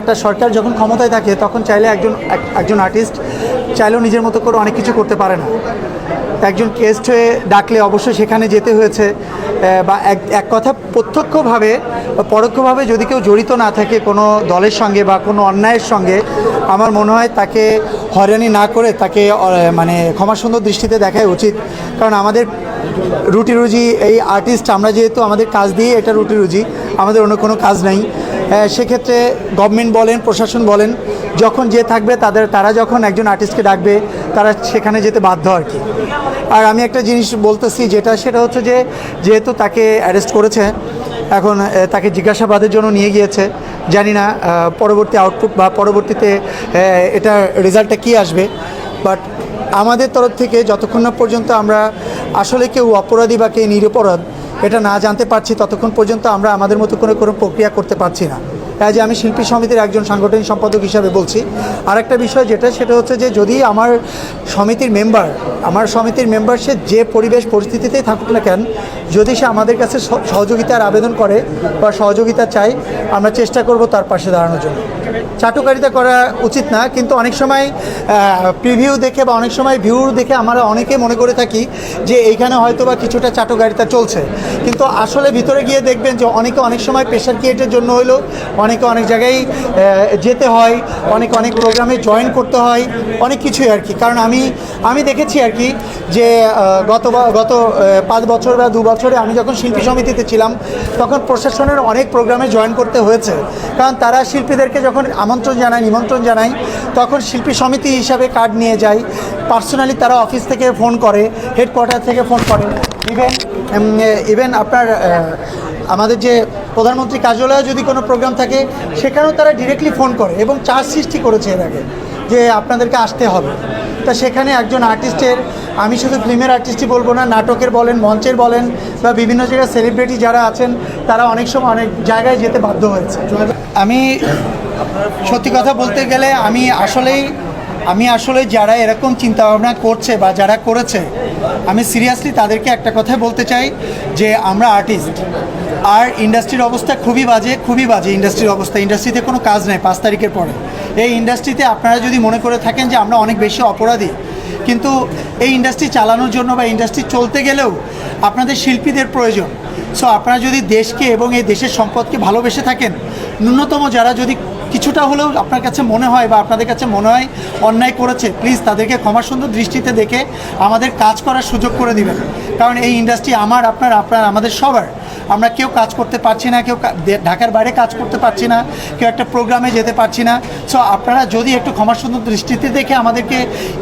একটা সরকার যখন ক্ষমতায় থাকে তখন চাইলে একজন আর্টিস্ট চাইলেও নিজের মতো করে অনেক কিছু করতে পারে না। একজন গেস্ট হয়ে ডাকলে অবশ্যই সেখানে যেতে হয়েছে, বা এক কথা প্রত্যক্ষভাবে বা পরোক্ষভাবে যদি কেউ জড়িত না থাকে কোনো দলের সঙ্গে বা কোনো অন্যায়ের সঙ্গে, আমার মনে হয় তাকে হয়রানি না করে তাকে মানে ক্ষমাসুন্দর দৃষ্টিতে দেখাই উচিত। কারণ আমাদের রুটি রুজি এই আর্টিস্ট, আমরা যেহেতু আমাদের কাজ দিয়ে এটা রুটি রুজি, আমাদের অন্য কোনো কাজ নেই। সেক্ষেত্রে গভর্নমেন্ট বলেন, প্রশাসন বলেন, যখন যে থাকবে তারা যখন একজন আর্টিস্টকে ডাকবে তারা সেখানে যেতে বাধ্য আর কি। আর আমি একটা জিনিস বলতেছি সেটা হচ্ছে যে যেহেতু তাকে অ্যারেস্ট করেছে, এখন তাকে জিজ্ঞাসাবাদের জন্য নিয়ে গিয়েছে, জানি না পরবর্তী আউটপুট বা পরবর্তীতে এটা রেজাল্টটা কী আসবে। বাট আমাদের তরফ থেকে যতক্ষণ না পর্যন্ত আমরা আসলে কেউ অপরাধী বা কে নিরপরাধ এটা না জানতে পারছি, ততক্ষণ পর্যন্ত আমরা আমাদের মতো কোনো প্রক্রিয়া করতে পারছি না। যে আমি শিল্পী সমিতির একজন সাংগঠনিক সম্পাদক হিসাবে বলছি। আরেকটা বিষয় সেটা হচ্ছে যে যদি আমার সমিতির মেম্বার সে যে পরিবেশ পরিস্থিতিতেই থাকুক না কেন, যদি সে আমাদের কাছে সহযোগিতার আবেদন করে বা সহযোগিতা চাই, আমরা চেষ্টা করব তার পাশে দাঁড়ানোর জন্য। চাটুকারিতা করা উচিত না, কিন্তু অনেক সময় প্রিভিউ দেখে বা অনেক সময় ভিউ দেখে আমরা অনেকে মনে করে থাকি যে এইখানে হয়তো বা কিছুটা চাটুকারিতা চলছে, কিন্তু আসলে ভিতরে গিয়ে দেখবেন যে অনেক সময় প্রেশার ক্রিয়েটের জন্য হলেও অনেক জায়গায় যেতে হয়, অনেক প্রোগ্রামে জয়েন করতে হয়, অনেক কিছুই আর কি। কারণ আমি দেখেছি আর কি যে গত 5 বছর বা 2 বছরে আমি যখন শিল্পী সমিতিতে ছিলাম তখন প্রশাসনের অনেক প্রোগ্রামে জয়েন করতে হয়েছে। কারণ তারা শিল্পীদেরকে যখন নিমন্ত্রণ জানায় তখন শিল্পী সমিতি হিসাবে কার্ড নিয়ে যায়, পার্সোনালি তারা অফিস থেকে ফোন করে, হেডকোয়ার্টার থেকে ফোন করে, ইভেন আপনার আমাদের যে প্রধানমন্ত্রী কার্যালয়ে যদি কোনো প্রোগ্রাম থাকে সেখানেও তারা ডিরেক্টলি ফোন করে এবং চার্জ সৃষ্টি করেছে এর আগে যে আপনাদেরকে আসতে হবে। তা সেখানে একজন আর্টিস্টের, আমি শুধু ফিল্মের আর্টিস্টই বলবো না, নাটকের বলেন, মঞ্চের বলেন, বা বিভিন্ন জায়গায় সেলিব্রিটি যারা আছেন তারা অনেক সময় অনেক জায়গায় যেতে বাধ্য হয়েছে। আমি সত্যি কথা বলতে গেলে আমি আসলে যারা এরকম চিন্তাভাবনা করছে বা যারা করেছে, আমি সিরিয়াসলি তাদেরকে একটা কথাই বলতে চাই যে আমরা আর্টিস্ট, আর ইন্ডাস্ট্রির অবস্থা খুবই বাজে ইন্ডাস্ট্রিতে কোনো কাজ নেই 5 তারিখের পরে। এই ইন্ডাস্ট্রিতে আপনারা যদি মনে করে থাকেন যে আমরা অনেক বেশি অপরাধী, কিন্তু এই ইন্ডাস্ট্রি চালানোর জন্য বা ইন্ডাস্ট্রি চলতে গেলেও আপনাদের শিল্পীদের প্রয়োজন। সো আপনারা যদি দেশকে এবং এই দেশের সম্পদকে ভালোবেসে থাকেন, ন্যূনতম যারা যদি কিছুটা হলেও আপনার কাছে মনে হয় বা আপনাদের কাছে মনে হয় অন্যায় করেছে, প্লিজ তাদেরকে ক্ষমাসুন্দর দৃষ্টিতে দেখে আমাদের কাজ করার সুযোগ করে দিবেন। কারণ এই ইন্ডাস্ট্রি আপনার আমাদের সবার, আমরা কেউ কাজ করতে পারছি না, কেউ ঢাকার বাইরে কাজ করতে পারছি না, কেউ একটা প্রোগ্রামে যেতে পারছি না। সো আপনারা যদি একটু ক্ষমাসুন্দর দৃষ্টিতে দেখে আমাদেরকে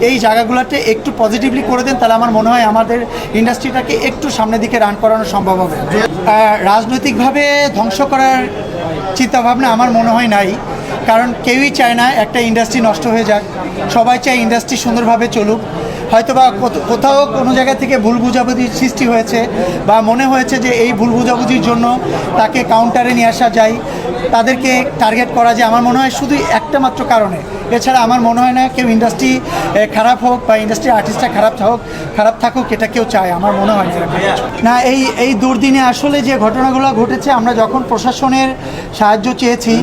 এই জায়গাগুলোতে একটু পজিটিভলি করে দেন, তাহলে আমার মনে হয় আমাদের ইন্ডাস্ট্রিটাকে একটু সামনের দিকে রান করানো সম্ভব হবে। রাজনৈতিকভাবে ধ্বংস করার চিন্তাভাবনা আমার মনে হয় নাই, কারণ কেউই চায় না একটা ইন্ডাস্ট্রি নষ্ট হয়ে যাক, সবাই চায় ইন্ডাস্ট্রি সুন্দরভাবে চলুক। হয়তোবা কোথাও কোনো জায়গা থেকে ভুল বুঝাবুঝির সৃষ্টি হয়েছে বা মনে হয়েছে যে এই ভুল বুঝাবুঝির জন্য তাকে কাউন্টারে নিয়ে আসা যায়, তাদেরকে টার্গেট করা যায়, আমার মনে হয় শুধু একটা মাত্র কারণে। এছাড়া আমার মনে হয় না কেউ ইন্ডাস্ট্রি খারাপ হোক বা ইন্ডাস্ট্রি আর্টিস্টরা খারাপ থাকুক এটা কেউ চায়, আমার মনে হয় না। এই দুর্দিনে আসলে যে ঘটনাগুলো ঘটেছে, আমরা যখন প্রশাসনের সাহায্য চেয়েছি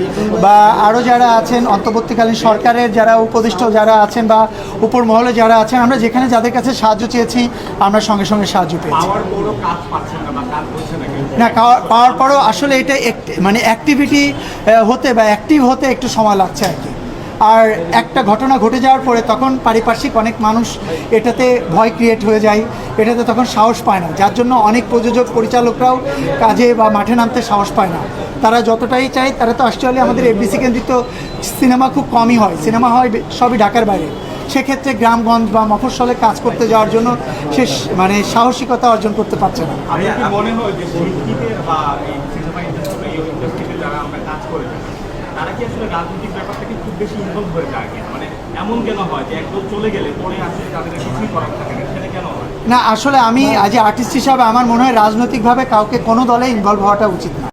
বা আরও যারা আছেন অন্তর্বর্তীকালীন সরকারের যারা উপদেষ্টা যারা আছেন বা উপর মহলে যারা আছেন, আমরা যেখানে যাদের কাছে সাহায্য চেয়েছি আমরা সঙ্গে সঙ্গে সাহায্য পেয়েছি। না, পাওয়ার পরও আসলে এটা মানে অ্যাক্টিভিটি হতে বা অ্যাক্টিভ হতে একটু সময় লাগছে আর কি। আর একটা ঘটনা ঘটে যাওয়ার পরে তখন পারিপার্শ্বিক অনেক মানুষ এটাতে ভয় ক্রিয়েট হয়ে যায়, এটাতে তখন সাহস পায় না, যার জন্য অনেক প্রযোজক পরিচালকরাও কাজে বা মাঠে নামতে সাহস পায় না। তারা যতটাই চায়, তারা তো অ্যাকচুয়ালি আমাদের এফডিসি কেন্দ্রিত সিনেমা খুব কমই হয়, সিনেমা হয় সবই ঢাকার বাইরে। সেক্ষেত্রে গ্রামগঞ্জ বা মফস্বলে কাজ করতে যাওয়ার জন্য সে মানে সাহসিকতা অর্জন করতে পারছে না। তারা কি আসলে রাজনৈতিক ব্যাপারটাকে খুব বেশি ইনভলভ হয়ে যায়, মানে এমন কেন হয় যে একদম চলে গেলে পরে আসলে তাদের কিছুই করার থাকে না, সেটা কেন হয়? না, আসলে আমি আজ আর্টিস্ট হিসাবে আমার মনে হয় রাজনৈতিকভাবে কাউকে কোনো দলে ইনভলভ হওয়াটা উচিত না।